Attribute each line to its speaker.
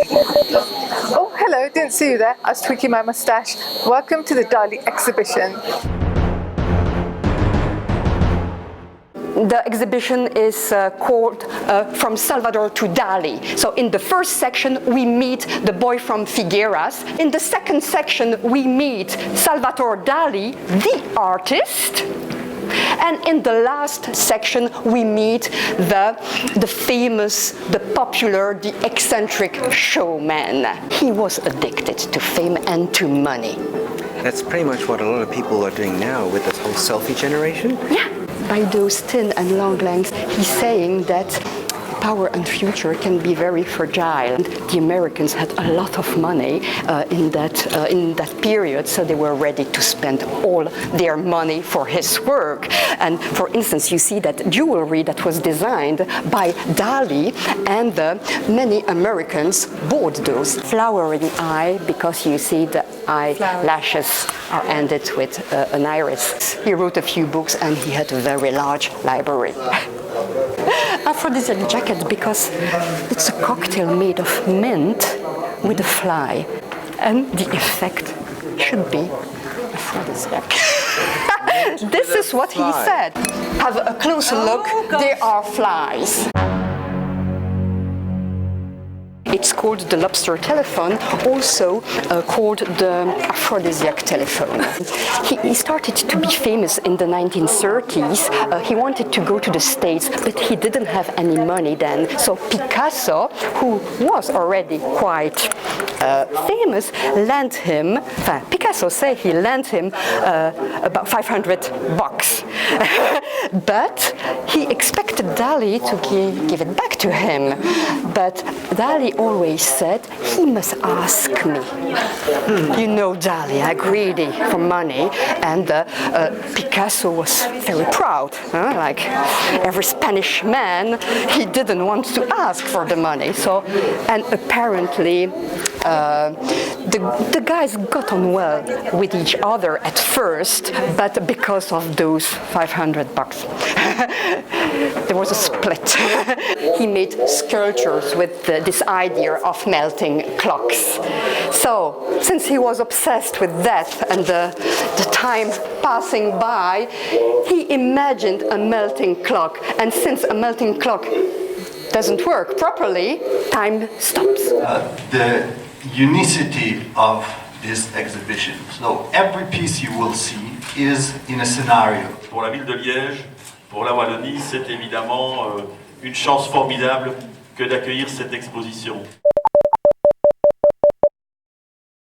Speaker 1: Oh, hello, didn't see you there. I was tweaking my mustache. Welcome to the Dali exhibition.
Speaker 2: The exhibition is called From Salvador to Dali. So in the first section we meet the boy from Figueras. In the second section we meet Salvador Dali, the artist. And in the last section we meet the famous, the popular, the eccentric showman. He was addicted to fame and to money.
Speaker 3: That's pretty much what a lot of people are doing now with this whole selfie generation.
Speaker 2: Yeah. By those thin and long lengths, he's saying that power and future can be very fragile. The Americans had a lot of money in that period, so they were ready to spend all their money for his work. And for instance, you see that jewelry that was designed by Dali, and many Americans bought those. Flowering eye, because you see the eyelashes are ended with an iris. He wrote a few books and he had a very large library. Aphrodisiac jacket because it's a cocktail made of mint with a fly, and the effect should be aphrodisiac. This is what he said. Have a closer look. There are flies. It's called the lobster telephone, also called the aphrodisiac telephone. He started to be famous in the 1930s. He wanted to go to the States, but he didn't have any money then. So Picasso, who was already quite famous, lent him, Picasso say he lent him about $500. But he expected Dali to give it back to him. But Dali always said, he must ask me. You know Dali, greedy for money, and Picasso was very proud. Like every Spanish man, he didn't want to ask for the money. So, and apparently the guys got on well with each other at first, but because of those $500, there was a split. He made sculptures with this idea of melting clocks. So, since he was obsessed with death and the time passing by, he imagined a melting clock. And since a melting clock doesn't work properly, time stops.
Speaker 4: The unicity of this exhibition. So every piece you will see is in a scenario.
Speaker 5: Pour la ville de Liège, pour la Wallonie, c'est évidemment une chance formidable que d'accueillir cette exposition.